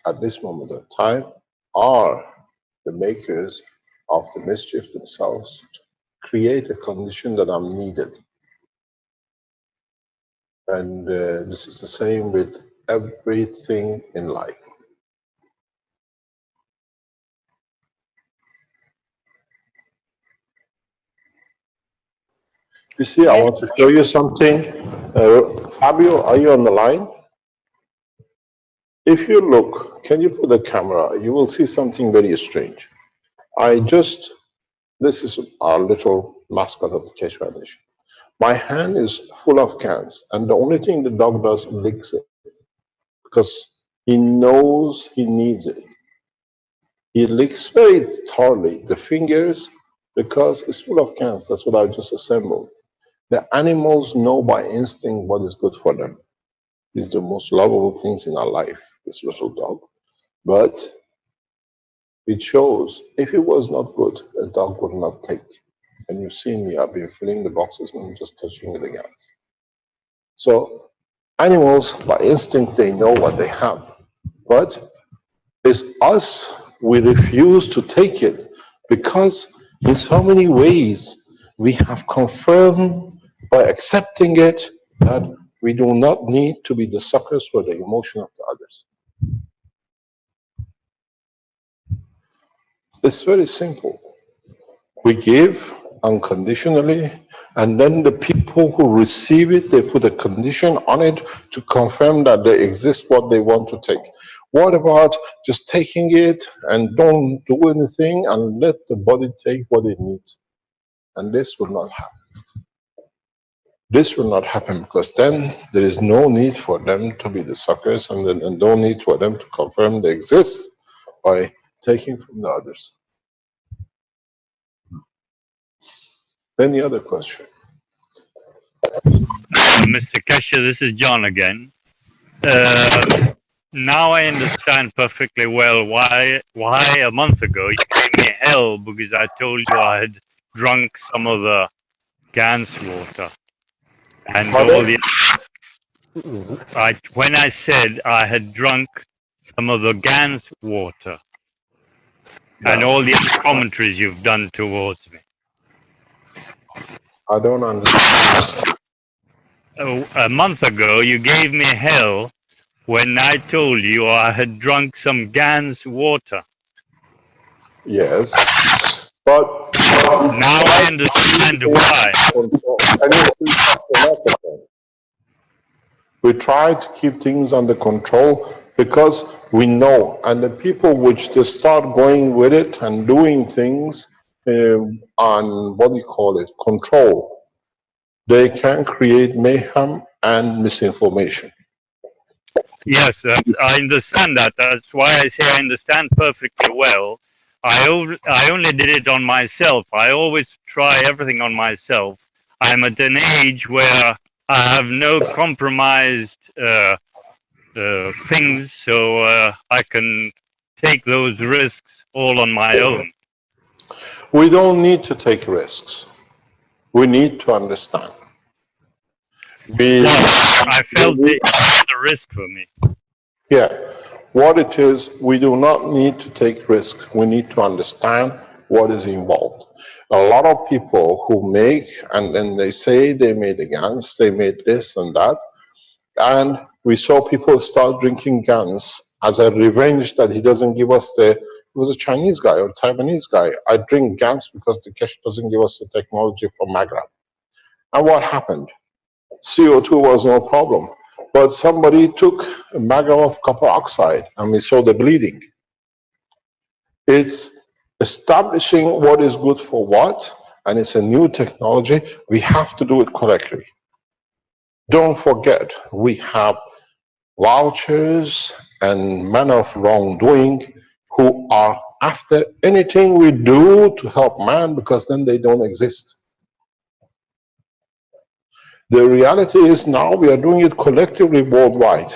at this moment of time are the makers of the mischief themselves to create a condition that I'm needed. And this is the same with everything in life. You see, I Yes. want to show you something. Fabio, are you on the line? If you look, can you put the camera? You will see something very strange. This is our little mascot of the Keshe Foundation. My hand is full of cans, and the only thing the dog does is licks it because he knows he needs it. He licks very thoroughly the fingers because it's full of cans. That's what I just assembled. The animals know by instinct what is good for them. It's the most lovable things in our life, this little dog. But it shows if it was not good, a dog would not take. And you've seen me, I've been filling the boxes and just touching the gas. So animals, by instinct, they know what they have. But it's us, we refuse to take it because in so many ways we have confirmed by accepting it that we do not need to be the suckers for the emotion of the others. It's very simple. We give unconditionally, and then the people who receive it, they put a condition on it to confirm that they exist what they want to take. What about just taking it and don't do anything and let the body take what it needs? And this will not happen. This will not happen because then there is no need for them to be the suckers and no need for them to confirm they exist by taking from the others. Any other question? Mr. Keshe, this is John again. Now I understand perfectly well why a month ago you gave me hell because I told you I had drunk some of the Gans water. And all the when I said I had drunk some of the Gans water and all the other commentaries you've done towards me. I don't understand. A month ago you gave me hell when I told you I had drunk some Gans water. Yes, but now I understand why. We try to keep things under control because we know, and the people which just start going with it and doing things on what do you call it, control, they can create mayhem and misinformation. Yes, I understand that. That's why I say I understand perfectly well. I only did it on myself. I always try everything on myself. I'm at an age where I have no compromised things, so I can take those risks all on my own. We don't need to take risks. We need to understand. I felt it's a risk for me. Yeah. What it is, we do not need to take risks. We need to understand what is involved. A lot of people who make, and then they say they made the guns, they made this and that, and we saw people start drinking guns as a revenge that he doesn't give us he was a Chinese guy or Taiwanese guy. I drink guns because the Keshe doesn't give us the technology for Magram. And what happened? CO2 was no problem. But somebody took a Magram of copper oxide and we saw the bleeding. It's establishing what is good for what, and it's a new technology. We have to do it correctly. Don't forget, we have vultures and men of wrongdoing who are after anything we do to help man because then they don't exist. The reality is now we are doing it collectively worldwide.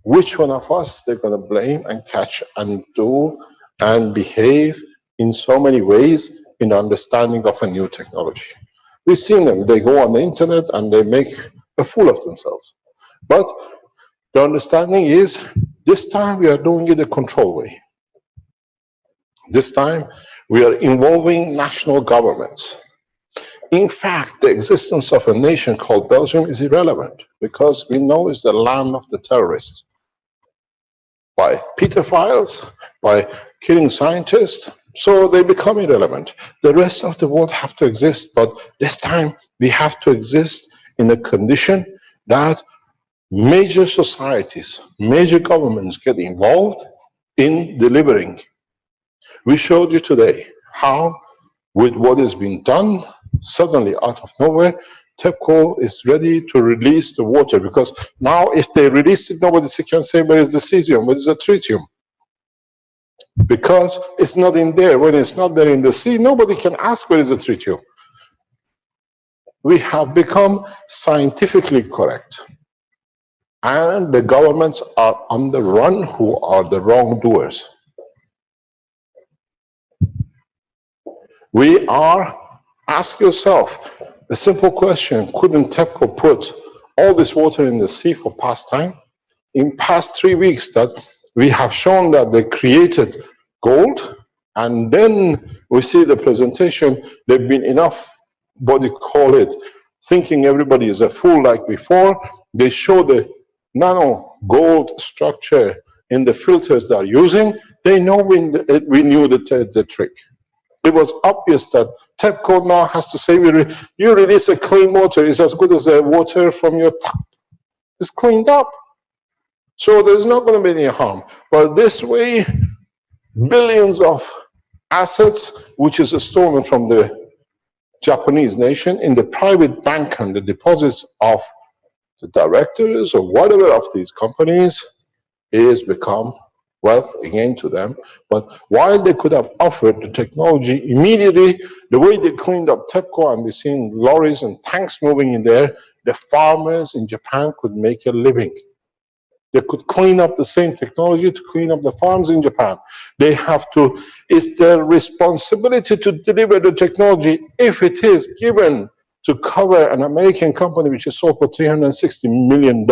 Which one of us they're going to blame and catch and do and behave in so many ways in understanding of a new technology? We've seen them. They go on the internet and they make a fool of themselves. But the understanding is This time we are doing it the control way. This time we are involving national governments. In fact, the existence of a nation called Belgium is irrelevant because we know it's the land of the terrorists. By pedophiles, by killing scientists, so they become irrelevant. The rest of the world have to exist, but this time we have to exist in a condition that major societies, major governments get involved in delivering. We showed you today how, with what is being done, suddenly out of nowhere, TEPCO is ready to release the water, because now if they release it, nobody can say where is the cesium, where is the tritium, because it's not in there. When it's not there in the sea, nobody can ask where is the tritium. We have become scientifically correct, and the governments are on the run who are the wrongdoers. We are, ask yourself a simple question: couldn't TEPCO put all this water in the sea for pastime? In past 3 weeks that we have shown that they created gold, and then we see the presentation, they've been enough, what do you call it, thinking everybody is a fool like before. They show the nano gold structure in the filters they're using. They know we knew the trick. It was obvious that TEPCO now has to say, you release a clean water, it's as good as the water from your tap. It's cleaned up. So there's not going to be any harm. But this way, billions of assets, which is stolen from the Japanese nation in the private bank and the deposits of the directors or whatever of these companies, is become wealth again to them. But while they could have offered the technology immediately, the way they cleaned up TEPCO, and we've seen lorries and tanks moving in there, the farmers in Japan could make a living. They could clean up the same technology to clean up the farms in Japan. They have to, it's their responsibility to deliver the technology. If it is given to cover an American company which is sold for $360 million,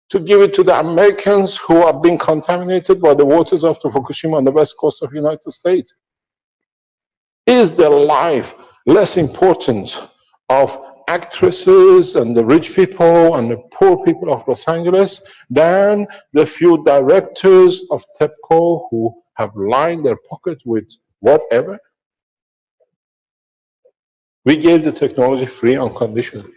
to give it to the Americans who are being contaminated by the waters of the Fukushima on the west coast of the United States. Is their life less important of actresses and the rich people and the poor people of Los Angeles than the few directors of TEPCO who have lined their pocket with whatever? We gave the technology free unconditionally.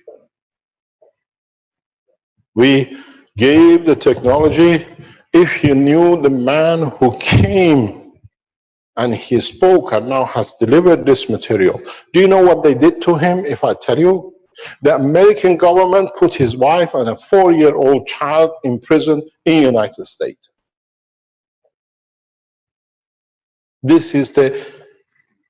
We gave the technology. If you knew the man who came and he spoke and now has delivered this material, do you know what they did to him? If I tell you, the American government put his wife and a 4-year-old child in prison in the United States. This is the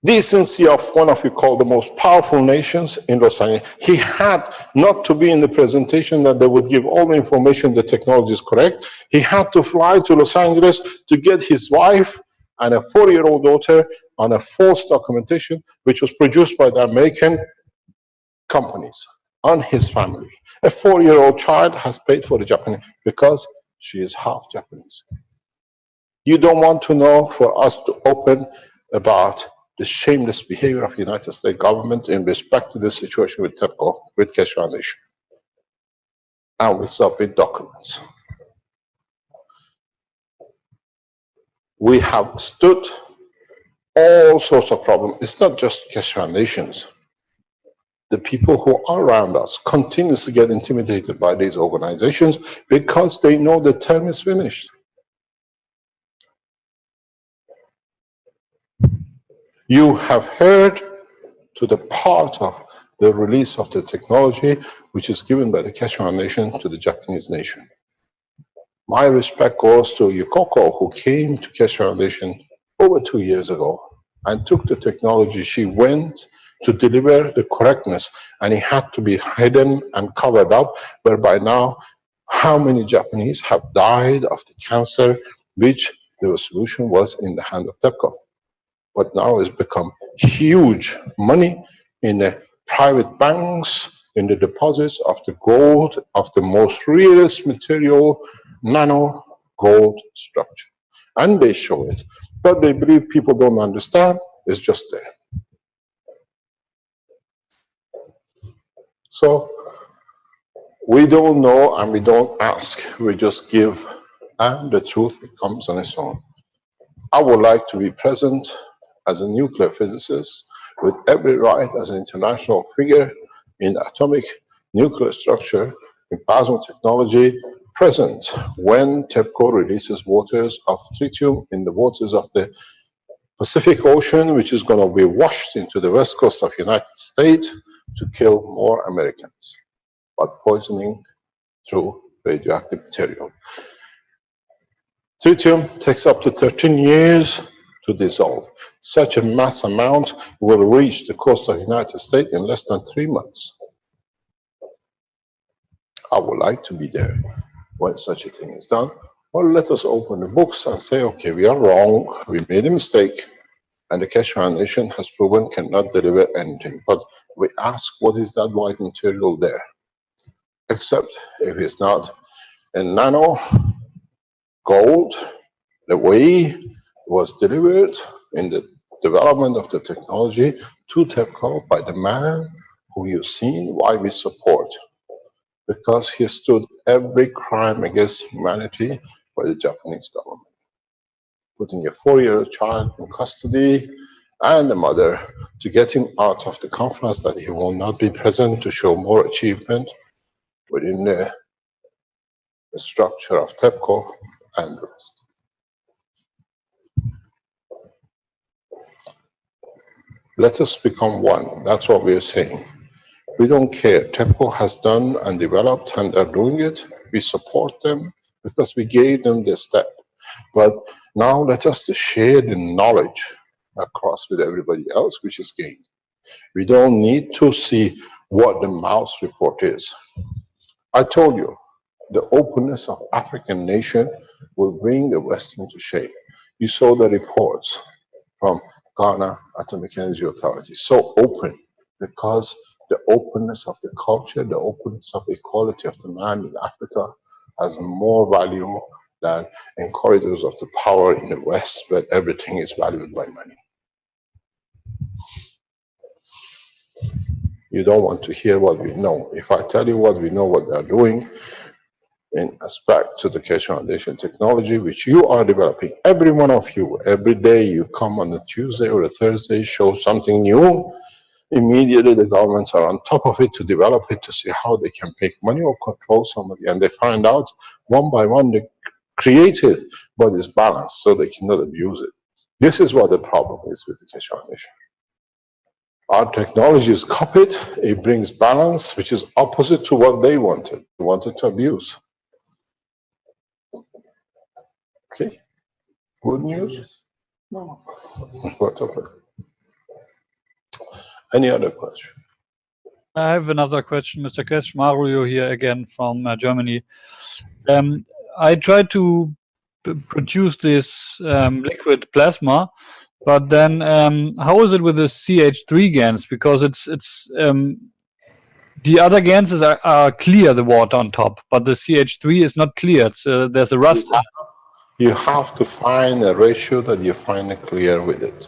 decency of one of you called the most powerful nations in Los Angeles. He had not to be in the presentation that they would give all the information, the technology is correct. He had to fly to Los Angeles to get his wife and a 4-year-old daughter on a false documentation which was produced by the American companies on his family. A 4-year-old child has paid for the Japanese because she is half Japanese. You don't want to know for us to open about the shameless behavior of the United States government in respect to the situation with TEPCO, with Keshe Foundation, and we submit documents. We have stood all sorts of problems. It's not just Keshe Foundations. The people who are around us continue to get intimidated by these organizations because they know the term is finished. You have heard to the part of the release of the technology which is given by the Keshe Foundation to the Japanese nation. My respect goes to Yukoko, who came to Keshe Foundation over 2 years ago and took the technology. She went to deliver the correctness, and it had to be hidden and covered up, whereby now how many Japanese have died of the cancer, which the solution was in the hand of TEPCO. But now it's become huge money in the private banks, in the deposits of the gold of the most rarest material, nano gold structure. And they show it. But they believe people don't understand, it's just there. So we don't know and we don't ask, we just give, and the truth comes on its own. I would like to be present as a nuclear physicist with every right as an international figure in atomic nuclear structure, in plasma technology, present when TEPCO releases waters of tritium in the waters of the Pacific Ocean, which is going to be washed into the west coast of the United States to kill more Americans, but poisoning through radioactive material. Tritium takes up to 13 years to dissolve. Such a mass amount will reach the coast of the United States in less than 3 months. I would like to be there when such a thing is done. Or let us open the books and say, okay, we are wrong, we made a mistake, and the Keshe Foundation has proven cannot deliver anything. But we ask, what is that white material there? Except if it's not a nano gold, the way it was delivered in the development of the technology to TEPCO by the man who you've seen why we support. Because he stood every crime against humanity by the Japanese government. Putting a 4-year-old child in custody and the mother to get him out of the conference that he will not be present to show more achievement within the structure of TEPCO and the rest. Let us become one. That's what we are saying. We don't care. TEPCO has done and developed and they're doing it. We support them because we gave them the step. But now let us share the knowledge across with everybody else, which is gained. We don't need to see what the Mouse report is. I told you, the openness of African nation will bring the West into shape. You saw the reports from Ghana Atomic Energy Authority. So open because the openness of the culture, the openness of equality of the man in Africa has more value than in corridors of the power in the West where everything is valued by money. You don't want to hear what we know. If I tell you what we know, what they're doing in respect to the Keshe Foundation technology, which you are developing, every one of you, every day you come on a Tuesday or a Thursday, show something new, immediately the governments are on top of it to develop it to see how they can make money or control somebody. And they find out one by one they create it, but it's balanced so they cannot abuse it. This is what the problem is with the Keshe Foundation. Our technology is copied, it brings balance, which is opposite to what they wanted. They wanted to abuse. Okay? Good news? Yes. No. What of it? Any other question? I have another question, Mr. Keshe. Mario here again from Germany. I tried to produce this liquid plasma, but then how is it with the CH3 GaNs? Because it's the other GaNs are clear, the water on top, but the CH3 is not clear. It's, there's a rust. You have to find a ratio that you find it clear with it.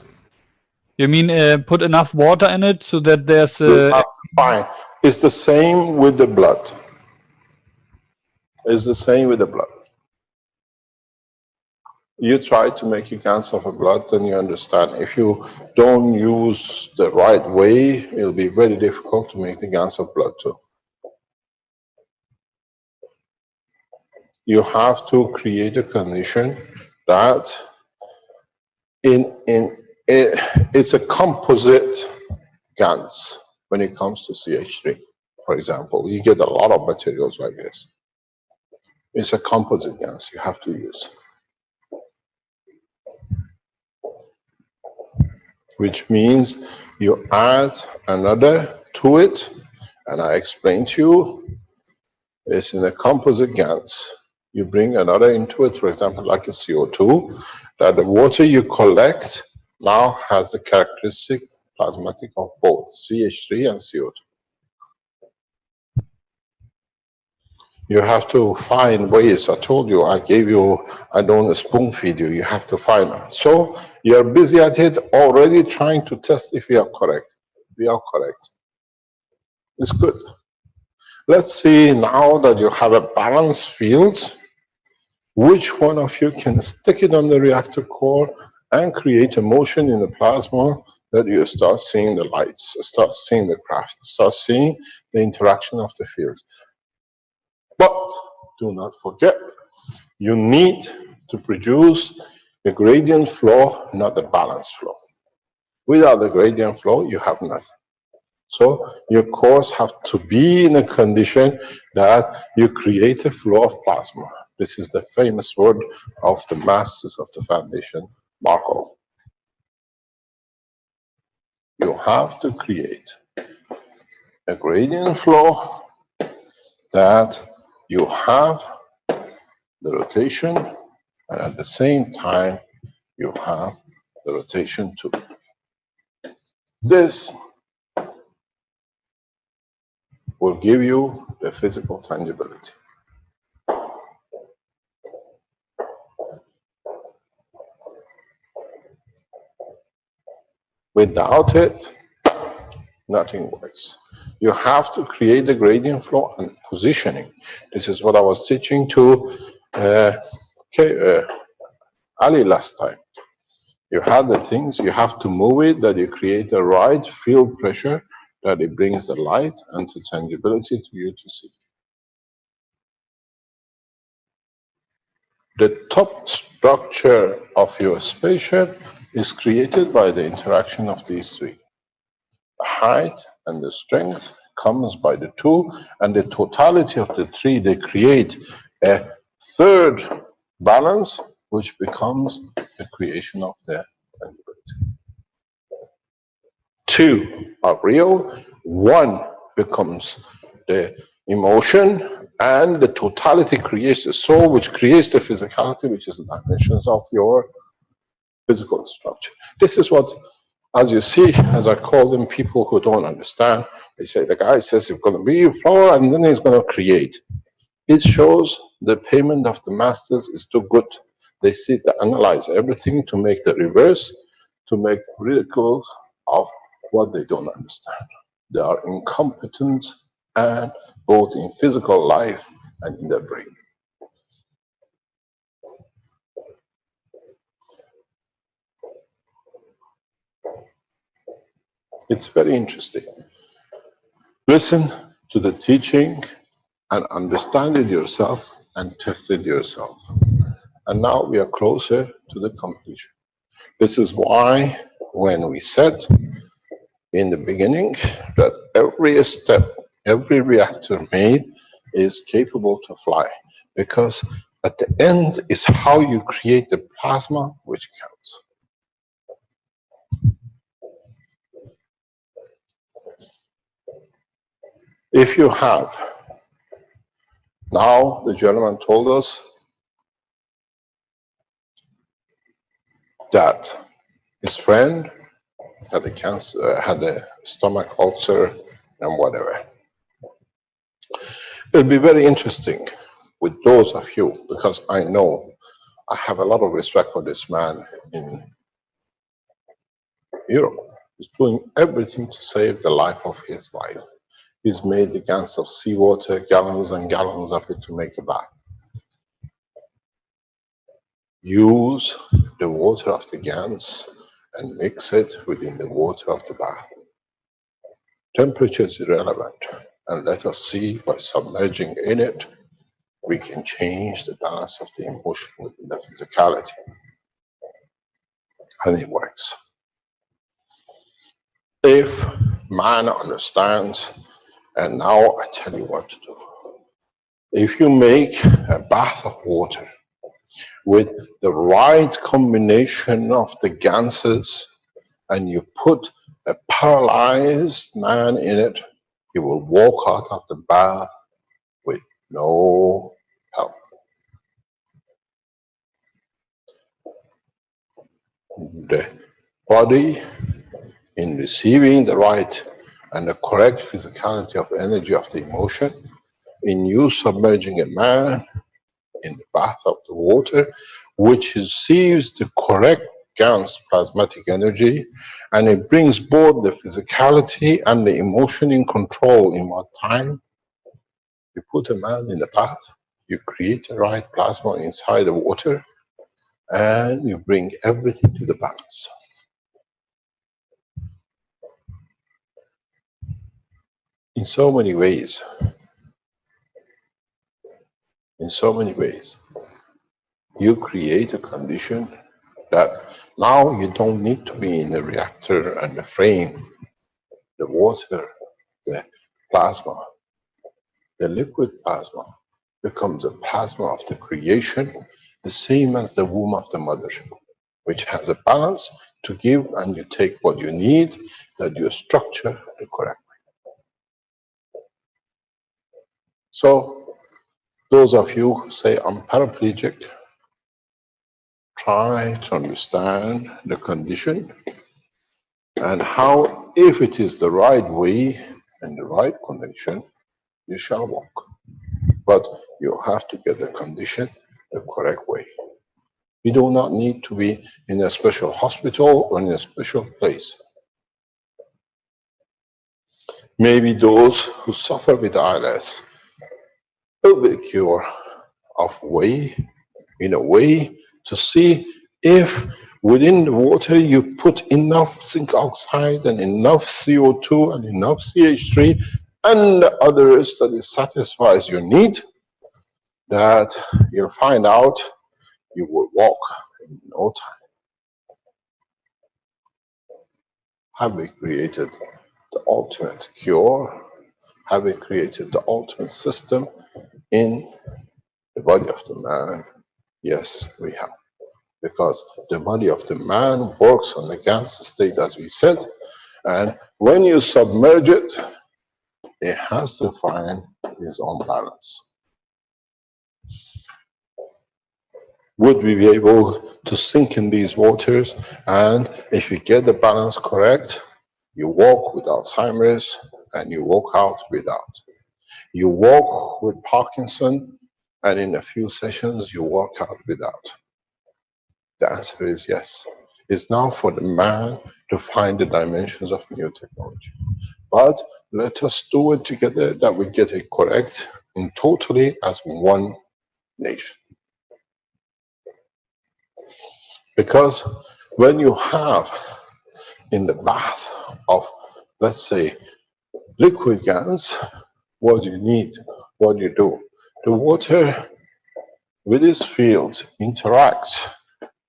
You mean put enough water in it so that there's fine. It's the same with the blood. It's the same with the blood. You try to make a GaNs of a blood, then you understand. If you don't use the right way, it'll be very difficult to make the GaNs of blood too. You have to create a condition that it's a composite GaNs when it comes to CH3. For example, you get a lot of materials like this. It's a composite GaNs you have to use. Which means you add another to it, and I explained to you, it's in a composite GaNs. You bring another into it, for example, like a CO2, that the water you collect now has the characteristic plasmatic of both CH3 and CO2. You have to find ways. I told you, I gave you, I don't want to spoon feed you. You have to find them. So you're busy at it already trying to test if you are correct. We are correct. It's good. Let's see now that you have a balanced field, which one of you can stick it on the reactor core and create a motion in the plasma that you start seeing the lights, start seeing the craft, start seeing the interaction of the fields. But do not forget, you need to produce a gradient flow, not a balanced flow. Without the gradient flow, you have nothing. So your cores have to be in a condition that you create a flow of plasma. This is the famous word of the masters of the foundation, Markov. You have to create a gradient flow that you have the rotation, and at the same time you have the rotation too. This will give you the physical tangibility. Without it, nothing works. You have to create the gradient flow and positioning. This is what I was teaching to Ali last time. You have the things, you have to move it, that you create the right field pressure, that it brings the light and the tangibility to you to see. The top structure of your spaceship is created by the interaction of these three. The height and the strength comes by the two, and the totality of the three, they create a third balance, which becomes the creation of the tangibility. Two are real, one becomes the emotion, and the totality creates the soul, which creates the physicality, which is the dimensions of your physical structure. This is what, as you see, as I call them, people who don't understand, they say the guy says it's going to be a flower and then he's going to create. It shows the payment of the masters is too good. They sit to analyze everything to make the reverse, to make ridicule of what they don't understand. They are incompetent, and both in physical life and in their brain. It's very interesting. Listen to the teaching and understand it yourself and test it yourself. And now we are closer to the completion. This is why when we said in the beginning that every step, every reactor made is capable to fly, because at the end is how you create the plasma which counts. If you have, now the gentleman told us that his friend had the cancer, had a stomach ulcer and whatever. It'll be very interesting with those of you, because I know I have a lot of respect for this man in Europe. He's doing everything to save the life of his wife. He's made the cans of seawater, gallons and gallons of it to make a bath. Use the water of the gans and mix it within the water of the bath. Temperature is irrelevant, and let us see, by submerging in it, we can change the balance of the emotion within the physicality. And it works. If man understands, and now I tell you what to do. If you make a bath of water with the right combination of the ganses, and you put a paralyzed man in it, he will walk out of the bath with no help. The body, in receiving the right and the correct physicality of energy of the emotion, in you submerging a man in the bath of the water, which receives the correct Gans plasmatic energy, and it brings both the physicality and the emotion in control in one time. You put a man in the bath, you create the right plasma inside the water, and you bring everything to the balance. In so many ways, you create a condition that now you don't need to be in the reactor and the frame, the water, the plasma. The liquid plasma becomes a plasma of the creation, the same as the womb of the mother, which has a balance to give, and you take what you need, that you structure the correct way. So, those of you who say, I'm paraplegic, try to understand the condition and how, if it is the right way and the right condition, you shall walk. But you have to get the condition the correct way. You do not need to be in a special hospital or in a special place. Maybe those who suffer with ALS will be cured in a way to see if within the water you put enough zinc oxide and enough CO2 and enough CH3 and the others that it satisfies your need, that you'll find out you will walk in no time. Have we created the ultimate cure? Have we created the ultimate system in the body of the man? Yes, we have. Because the body of the man works on the Gans state, as we said, and when you submerge it, it has to find its own balance. Would we be able to sink in these waters? And if you get the balance correct, you walk with Alzheimer's and you walk out without. You walk with Parkinson, and in a few sessions you walk out without. The answer is yes. It's now for the man to find the dimensions of new technology. But let us do it together, that we get it correct in totally as one nation. Because when you have in the bath of, let's say, liquid Gans, what do you need? What do you do? The water with its fields interacts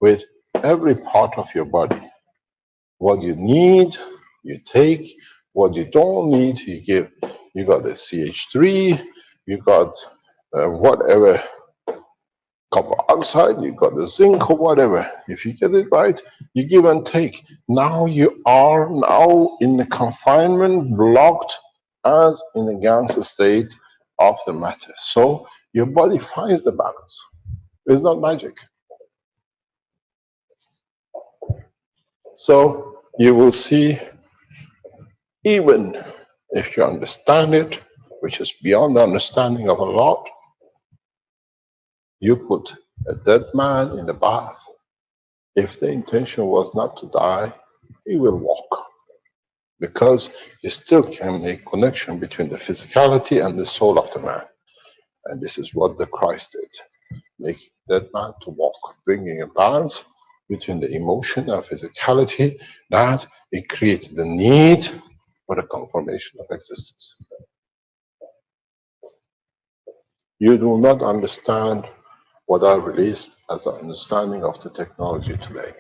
with every part of your body. What you need, you take. What you don't need, you give. You got the CH3, you got whatever, copper oxide, you got the zinc or whatever. If you get it right, you give and take. Now you are now in the confinement, blocked as in the Gans state of the matter. So your body finds the balance. It's not magic. So you will see, even if you understand it, which is beyond the understanding of a lot, you put a dead man in the bath. If the intention was not to die, he will walk. Because you still can make connection between the physicality and the soul of the man. And this is what the Christ did. Make that man to walk, bringing a balance between the emotion and physicality, that it created the need for the confirmation of existence. You do not understand what I released as an understanding of the technology today.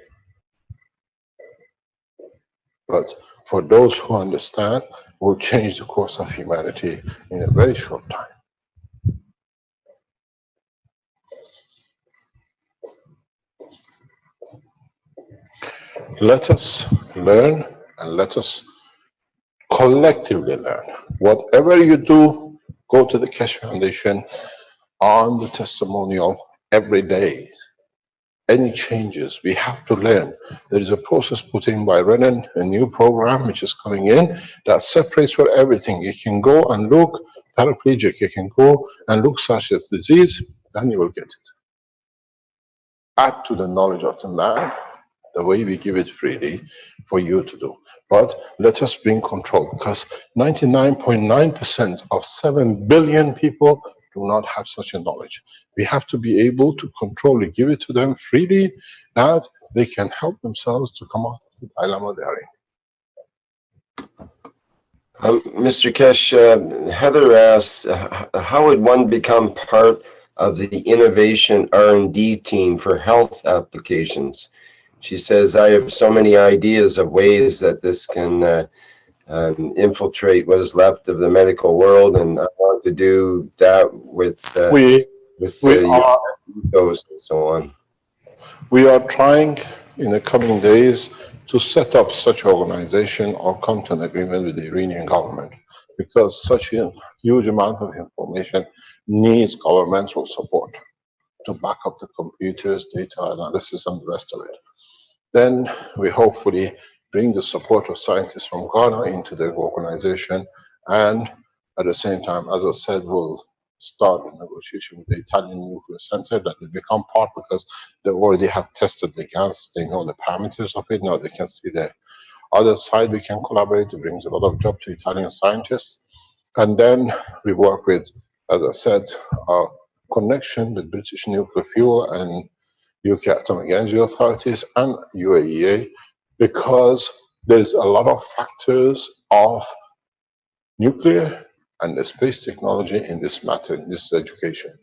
But for those who understand, will change the course of humanity in a very short time. Let us learn, and let us collectively learn. Whatever you do, go to the Keshe Foundation on the testimonial every day. any changes. We have to learn. There is a process put in by Renan, a new program which is coming in that separates for everything. You can go and look paraplegic, you can go and look such as disease, then you will get it. Add to the knowledge of the man the way we give it freely for you to do. But let us bring control, because 99.9% of 7 billion people do not have such a knowledge. We have to be able to control it, give it to them freely, that they can help themselves to come out of the dilemma they are in. Mr. Kesh, Heather asks, how would one become part of the innovation R&D team for health applications? She says, I have so many ideas of ways that this can infiltrate what is left of the medical world, and I want to do that with those and so on. We are trying in the coming days to set up such organization or come to an agreement with the Iranian government, because such a huge amount of information needs governmental support to back up the computers, data analysis, and the rest of it. Then we hopefully bring the support of scientists from Ghana into the organization, and at the same time, as I said, we'll start a negotiation with the Italian Nuclear Center that will become part, because they already have tested the gas, they know the parameters of it, now they can see the other side. We can collaborate. It brings a lot of job to Italian scientists. And then we work with, as I said, our connection with British Nuclear Fuel and UK Atomic Energy Authorities and UAEA, because there's a lot of factors of nuclear and the space technology in this matter, in this education.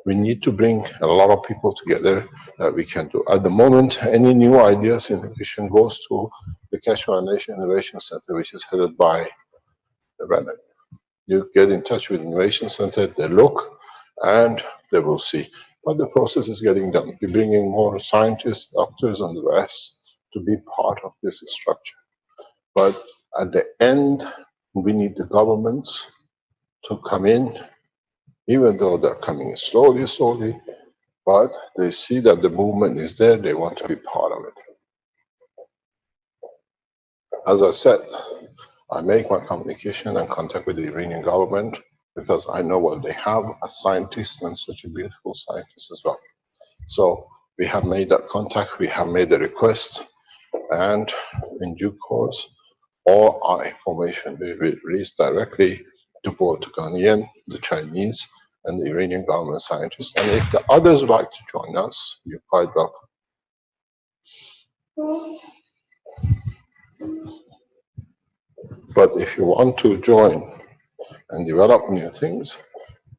We need to bring a lot of people together that we can do. At the moment, any new ideas, innovation goes to the Keshe Foundation Innovation Center, which is headed by Renan. You get in touch with Innovation Center, they look, and they will see. But the process is getting done. We're bringing more scientists, doctors, and the rest to be part of this structure. But at the end, we need the governments to come in, even though they're coming slowly, but they see that the movement is there, they want to be part of it. As I said, I make my communication and contact with the Iranian government because I know what they have as scientists, and such a beautiful scientist as well. So we have made that contact, we have made the request, and in due course, all our information will be released directly to both the Ghanaian, the Chinese, and the Iranian government scientists. And if the others would like to join us, you're quite welcome. But if you want to join and develop new things,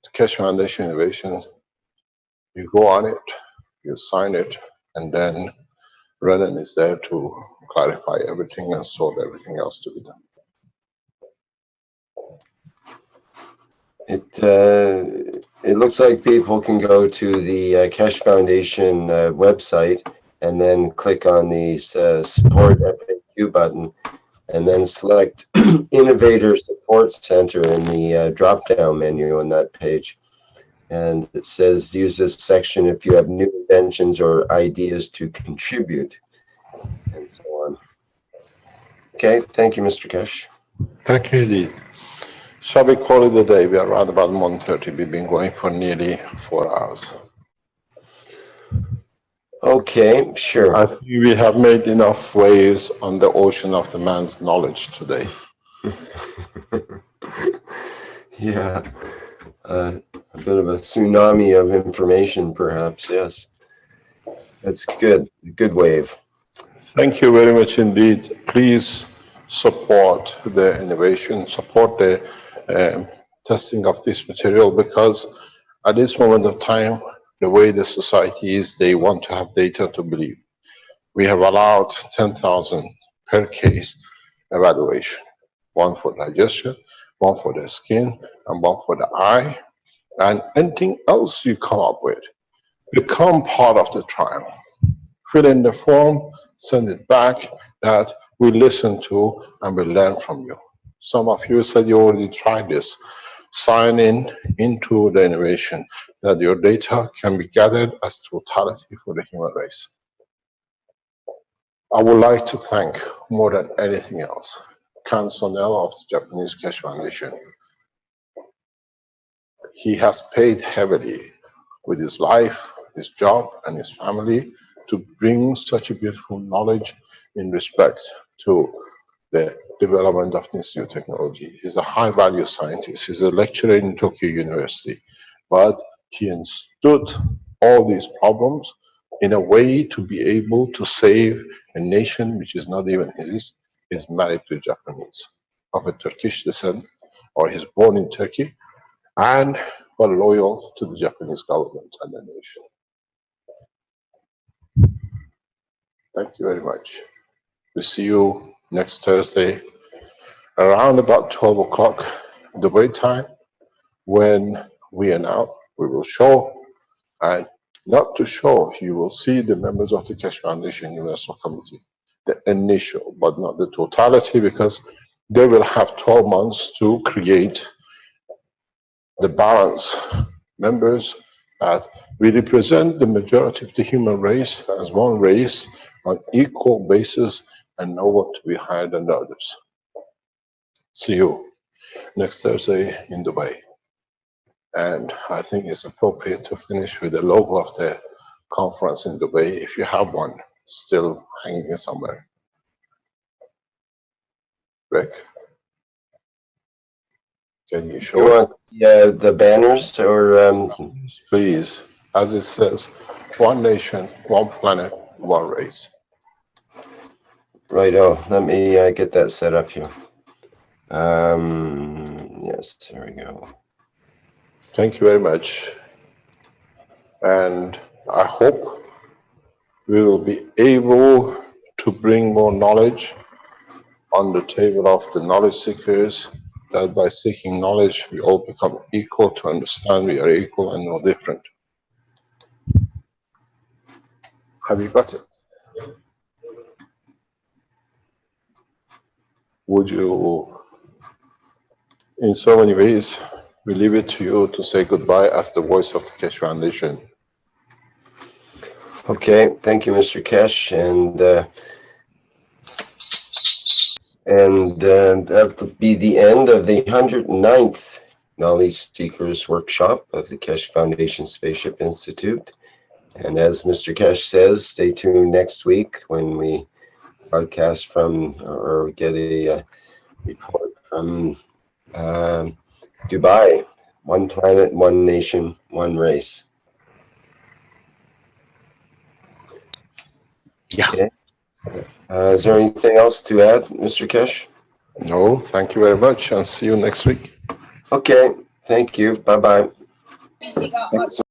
the Keshe Foundation Innovations, you go on it, you sign it, and then Renan is there to clarify everything and sort everything else to be done. It looks like people can go to the Keshe Foundation website and then click on the support FAQ button, and then select Innovator Support Center in the drop-down menu on that page. And it says use this section if you have new inventions or ideas to contribute, and so on. Okay, thank you, Mr. Kesh. Thank you indeed. Shall we call it a day? We are around about 1:30. We've been going for nearly 4 hours. Okay, sure. I think we have made enough waves on the ocean of the man's knowledge today. Yeah, a bit of a tsunami of information, perhaps, yes. That's good, good wave. Thank you very much indeed. Please support the innovation, support the testing of this material, because at this moment of time, the way the society is, they want to have data to believe. We have allowed 10,000 per case evaluation, one for digestion, one for the skin, and one for the eye, and anything else you come up with, become part of the trial. Fill in the form, send it back, that we listen to and we learn from you. Some of you said you already tried this. sign into the innovation, that your data can be gathered as totality for the human race. I would like to thank, more than anything else, Kan Sonel of the Japanese Keshe Foundation. He has paid heavily with his life, his job, and his family to bring such a beautiful knowledge in respect to the development of this new technology. He's a high-value scientist. He's a lecturer in Tokyo University. But he understood all these problems in a way to be able to save a nation which is not even his, is married to a Japanese, of a Turkish descent, or he's born in Turkey, and were loyal to the Japanese government and the nation. Thank you very much. We'll see you next Thursday around about 12 o'clock Dubai time, when we will show, and not to show, you will see the members of the Keshe Foundation Universal Committee, the initial, but not the totality, because they will have 12 months to create the balance. Members that we represent the majority of the human race as one race on equal basis, and no one to be higher than the others. See you next Thursday in Dubai. And I think it's appropriate to finish with the logo of the conference in Dubai, if you have one still hanging somewhere. Rick, can you show You want the banners, or please, as it says, one nation, one planet, one race. right? Oh, let me get that set up here. Yes, there we go. Thank you very much. And I hope we will be able to bring more knowledge on the table of the knowledge seekers, that by seeking knowledge, we all become equal to understand we are equal and no different. Have you got it? Would you, in so many ways, we leave it to you to say goodbye as the voice of the Keshe Foundation. Okay, thank you, Mr. Keshe, and that'll be the end of the 109th Knowledge Seekers Workshop of the Keshe Foundation Spaceship Institute. And as Mr. Keshe says, stay tuned next week when we broadcast from, or get a report from Dubai. One planet, one nation, one race. Yeah. Okay. Is there anything else to add, Mr. Keshe? No, thank you very much, and see you next week. Okay, thank you. Bye-bye. Thank you.